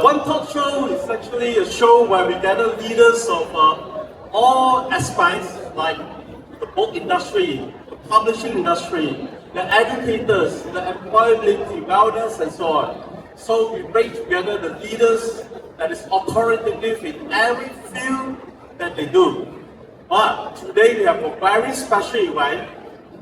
One Talk Show is actually a show where we gather leaders of all aspects, like the book industry, the publishing industry, the educators, the employability, wellness, and so on. So we bring together the leaders that is authoritative in every field that they do. But today we have a very special event.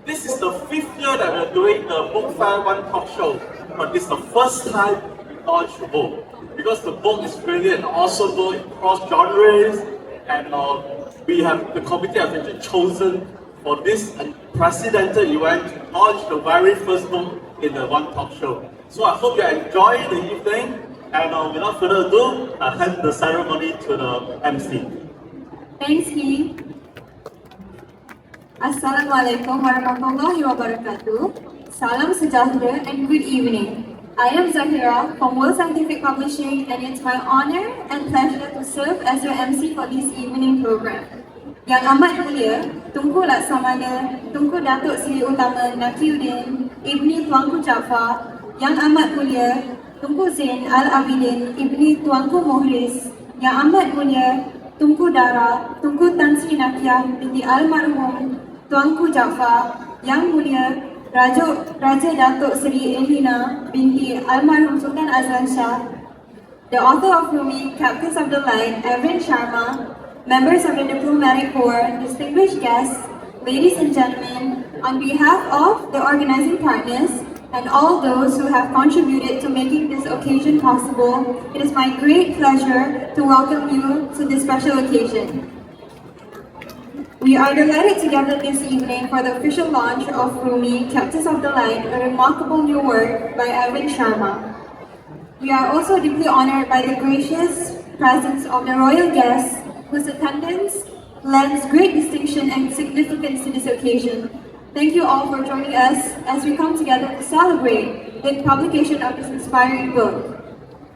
This is the 5th year that we're doing the Book Fair One Talk Show, but this is the first time we launched the book. Because the book is really an awesome book across genres, and the committee has actually chosen for this unprecedented event to launch the very first book in the One Talk Show. So I hope you enjoy the evening, and without further ado, I hand the ceremony to the MC. Thanks, Lee. Assalamualaikum warahmatullahi wabarakatuh. Salam sejahtera and good evening. I am Zahira from World Scientific Publishing, and it's my honor and pleasure to serve as your MC for this evening program. Yang amat mulia, Tunku Laksamana, Tunku Datuk Seri Utama Nakiuddin, Ibni Tuanku Jaafar, Yang amat mulia, Tunku Zain Al-Abidin, Ibni Tuanku Muhriz, Yang amat mulia, Tunku Dara, Tunku Tan Sri Nakiah binti Almarhum Tuanku Jaafar, Yang mulia, Raja Datuk Seri Elina binti Almarhum Sultan Azlan Shah, the author of RUMI, Captains of the Light, Evren Sharma, members of the diplomatic corps, distinguished guests, ladies and gentlemen, on behalf of the organizing partners and all those who have contributed to making this occasion possible, it is my great pleasure to welcome you to this special occasion. We are delighted to gather this evening for the official launch of RUMI, Captains of the Light, a remarkable new work by Evren Sharma. We are also deeply honored by the gracious presence of the royal guests, whose attendance lends great distinction and significance to this occasion. Thank you all for joining us as we come together to celebrate the publication of this inspiring book.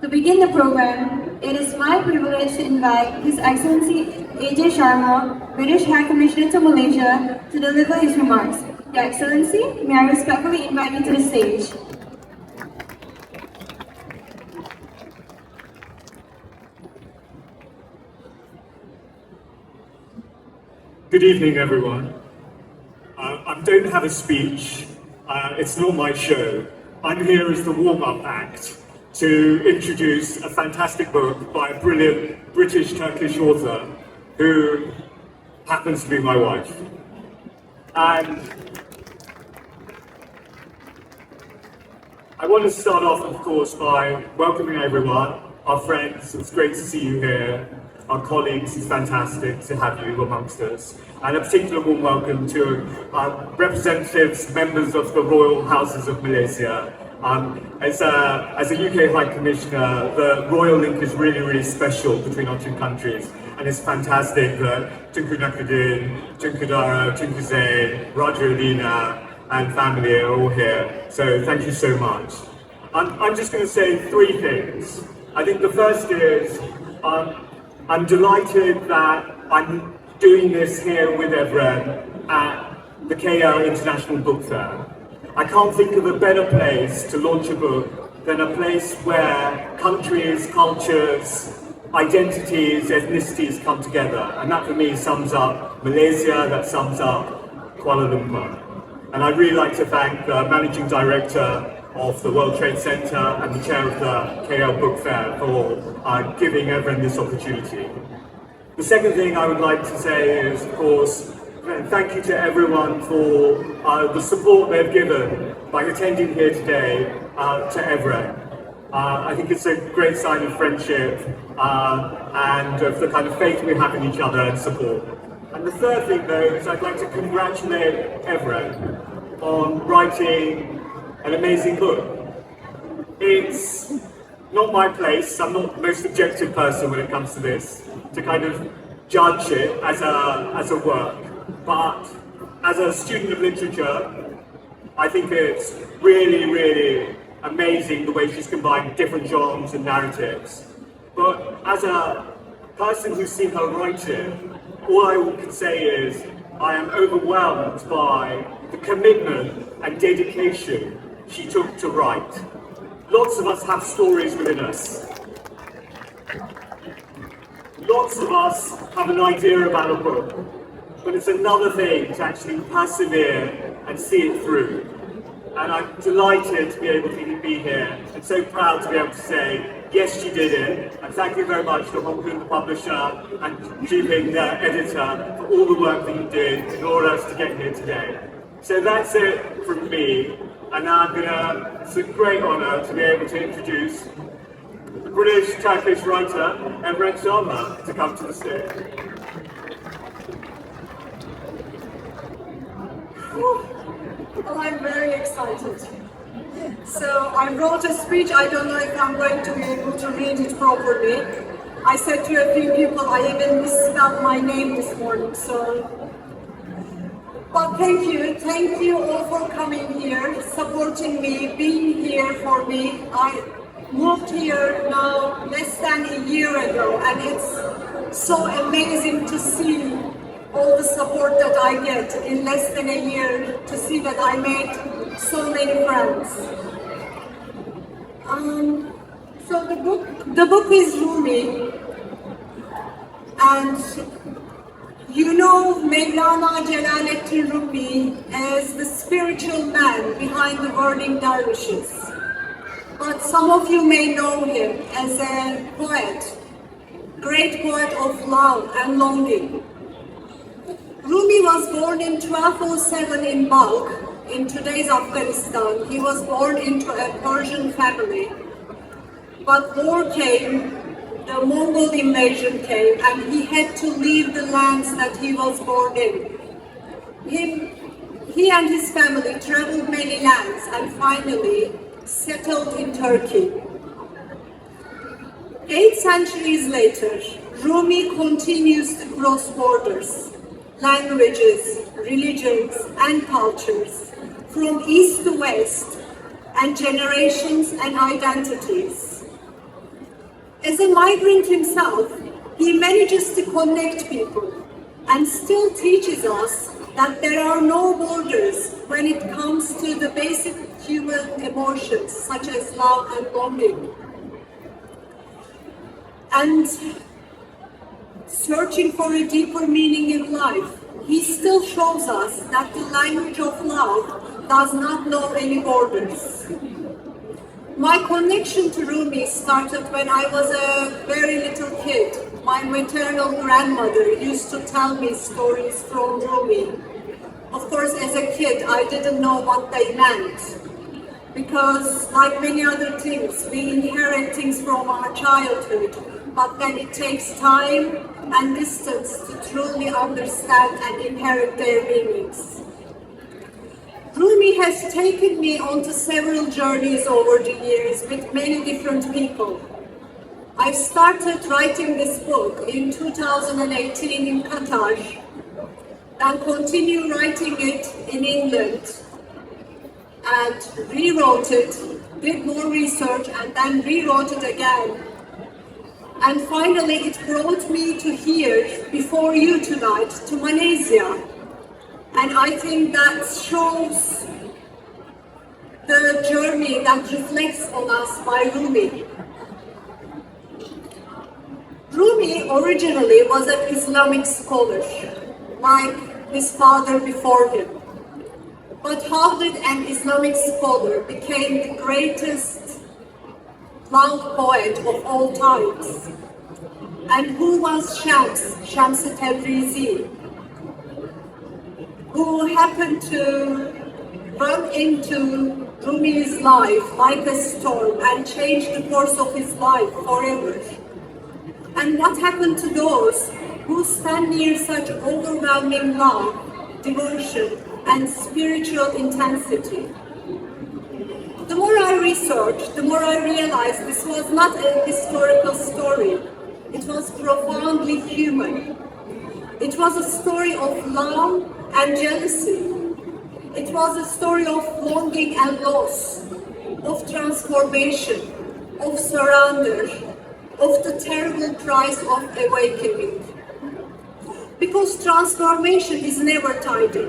To begin the program, it is my privilege to invite His Excellency A.J. Sharma, British High Commissioner to Malaysia, to deliver his remarks. Your Excellency, may I respectfully invite you to the stage. Good evening, everyone. I don't have a speech. It's not my show. I'm here as the warm-up act to introduce a fantastic book by a brilliant British-Turkish author who happens to be my wife. And I want to start off, of course, by welcoming everyone, our friends. It's great to see you here. Our colleagues, it's fantastic to have you amongst us. And a particular warm welcome to representatives, members of the Royal Houses of Malaysia. As a UK High Commissioner, the royal link is really, really special between our two countries. And it's fantastic that Tunku Nakiuddin, Tunku Dara, Tunku Zain, Raja Elina, and family are all here. So thank you so much. I'm just going to say 3 things. I think the first is, I'm delighted that I'm doing this here with Evren at the KL International Book Fair. I can't think of a better place to launch a book than a place where countries, cultures, identities, ethnicities come together. And that for me sums up Malaysia, that sums up Kuala Lumpur. And I'd really like to thank the Managing Director of the World Trade Center and the chair of the KL Book Fair for giving Evren this opportunity. The second thing I would like to say is, of course, thank you to everyone for the support they've given by attending here today to Evren. I think it's a great sign of friendship and of the kind of faith we have in each other and support. And the third thing, though, is I'd like to congratulate Evren on writing an amazing book. It's not my place, I'm not the most objective person when it comes to this, to kind of judge it as a work, but as a student of literature, I think it's really, really amazing the way she's combined different genres and narratives. But as a person who's seen her writing, all I can say is I am overwhelmed by the commitment and dedication she took to write. Lots of us have stories within us, lots of us have an idea about a book, but it's another thing to actually persevere and see it through. And I'm delighted to be able to be here and so proud to be able to say, yes, you did it. And thank you very much to Hong Kong, the publisher, and Juping, the editor, for all the work that you did in order for us to get here today. So that's it from me. And now it's a great honour to be able to introduce British Turkish writer Evren Sharma to come to the stage. Well, I'm very excited. So I wrote a speech. I don't know if I'm going to be able to read it properly. I said to a few people, I even misspelled my name this morning. But thank you all for coming here, supporting me, being here for me. I moved here now less than a year ago, and it's so amazing to see all the support that I get in less than a year, to see that I made so many friends. So the book is RUMI, and you know Mevlana Celaleddin Rumi as the spiritual man behind the whirling dervishes. But some of you may know him as a poet, great poet of love and longing. Rumi was born in 1207 in Balkh, in today's Afghanistan. He was born into a Persian family. But war came, the Mongol invasion came, and he had to leave the lands that he was born in. He and his family traveled many lands and finally settled in Turkey. 8 centuries later, Rumi continues to cross borders, languages, religions, and cultures, from east to west, and generations and identities. As a migrant himself, he manages to connect people and still teaches us that there are no borders when it comes to the basic human emotions such as love and longing. And searching for a deeper meaning in life, he still shows us that the language of love does not know any borders. My connection to Rumi started when I was a very little kid. My maternal grandmother used to tell me stories from Rumi. Of course, as a kid, I didn't know what they meant, because like many other things, we inherit things from our childhood, but then it takes time and distance to truly understand and inherit their meanings. Rumi has taken me onto several journeys over the years with many different people. I started writing this book in 2018 in Qatar, and continued writing it in England, and rewrote it, did more research, and then rewrote it again. And finally it brought me to here, before you tonight, to Malaysia. And I think that shows the journey that reflects on us by Rumi. Rumi originally was an Islamic scholar, like his father before him. But how did an Islamic scholar become the greatest love poet of all times? And who was Shams Tabrizi, who happened to run into Rumi's life like a storm and change the course of his life forever? And what happened to those who stand near such overwhelming love, devotion, and spiritual intensity? The more I researched, the more I realized this was not a historical story. It was profoundly human. It was a story of love and jealousy. It was a story of longing and loss, of transformation, of surrender, of the terrible price of awakening. Because transformation is never tidy.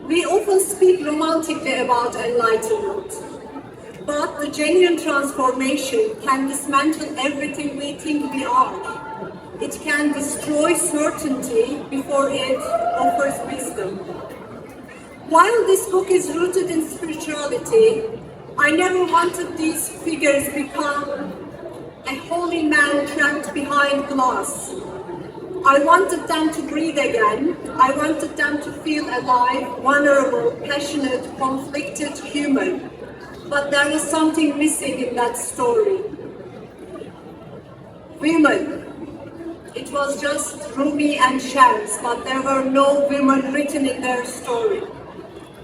We often speak romantically about enlightenment, but the genuine transformation can dismantle everything we think we are. It can destroy certainty before it offers wisdom. While this book is rooted in spirituality, I never wanted these figures become a holy man trapped behind glass. I wanted them to breathe again. I wanted them to feel alive, vulnerable, passionate, conflicted, human. But there was something missing in that story. Women. It was just Rumi and Shams, but there were no women written in their story.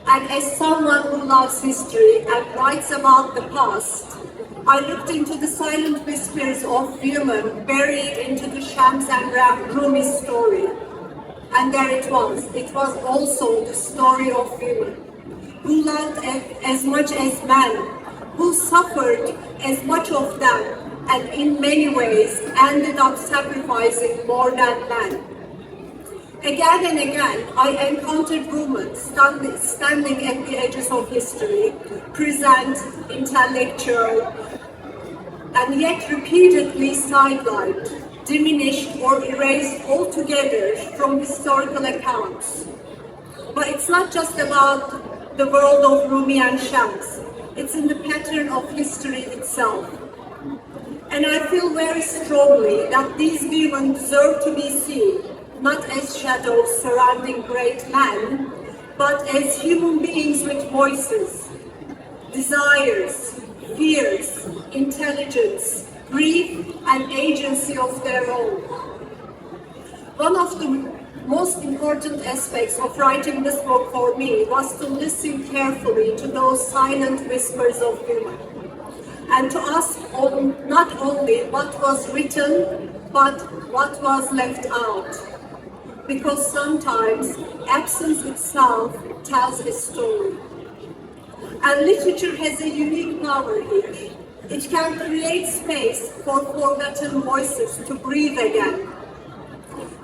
And as someone who loves history and writes about the past, I looked into the silent whispers of women buried into the Shams and Rumi story. And there it was. It was also the story of women who loved as much as men, who suffered as much of them, and in many ways ended up sacrificing more than men. Again and again, I encountered women standing at the edges of history, present, intellectual, and yet repeatedly sidelined, diminished or erased altogether from historical accounts. But it's not just about the world of Rumi and Shams, it's in the pattern of history itself. And I feel very strongly that these women deserve to be seen, not as shadows surrounding great men, but as human beings with voices, desires, fears, intelligence, grief, and agency of their own. One of the most important aspects of writing this book for me was to listen carefully to those silent whispers of women, and to ask not only what was written, but what was left out. Because sometimes absence itself tells a story. And literature has a unique power here. It can create space for forgotten voices to breathe again.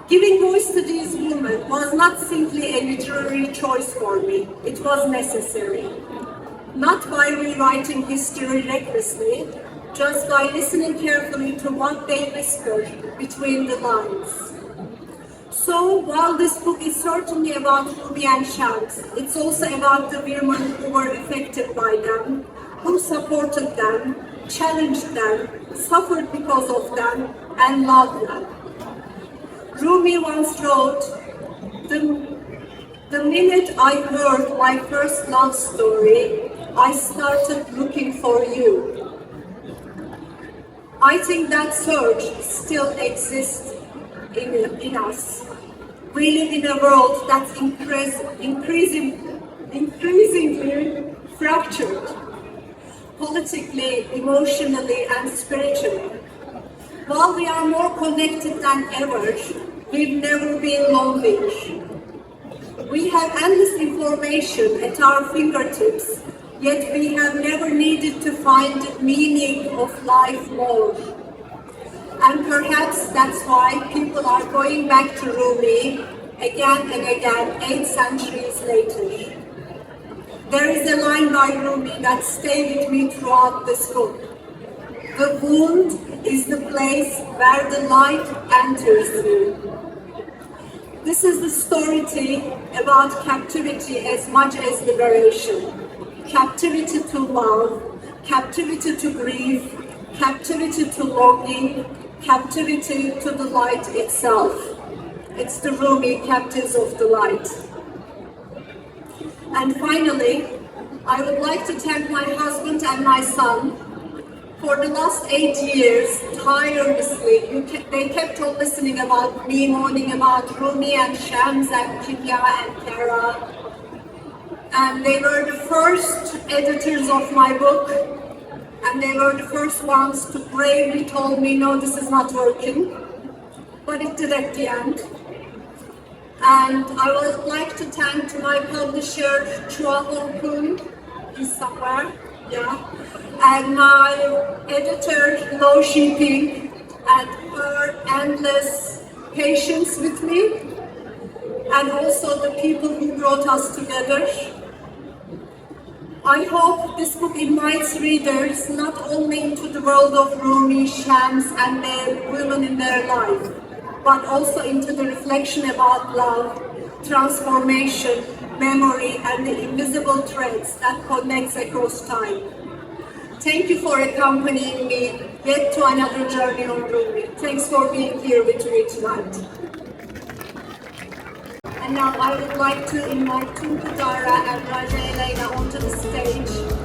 Giving voice to these women was not simply a literary choice for me, it was necessary. Not by rewriting history recklessly, just by listening carefully to what they whispered between the lines. So, while this book is certainly about Rumi and Shams, it's also about the women who were affected by them, who supported them, challenged them, suffered because of them, and loved them. Rumi once wrote, the minute I heard my first love story, I started looking for you. I think that surge still exists in us. We live in a world that's increasingly fractured, politically, emotionally, and spiritually. While we are more connected than ever, we've never been lonely. We have endless information at our fingertips, yet we have never needed to find the meaning of life more. And perhaps that's why people are going back to Rumi again and again, 8 centuries later. There is a line by Rumi that stayed with me throughout this book. The wound is the place where the light enters through. This is the story about captivity as much as liberation. Captivity to love, captivity to grief, captivity to longing, captivity to the light itself. It's the Rumi captives of the light. And finally, I would like to thank my husband and my son. For the last 8 years, tirelessly, they kept on listening about me, moaning about Rumi and Shams and Kimya and Kara. And they were the first editors of my book, and they were the first ones to bravely told me, no, this is not working. But it did at the end. And I would like to thank my publisher, Chua Hong Kun, he's somewhere, yeah, and my editor, Lo Shiping, and her endless patience with me, and also the people who brought us together. I hope this book invites readers not only into the world of Rumi, Shams, and their women in their life, but also into the reflection about love, transformation, memory, and the invisible threads that connects across time. Thank you for accompanying me yet to another journey on RUMI. Thanks for being here with me tonight. And now I would like to invite Tunku Dara and Raja Elena onto the stage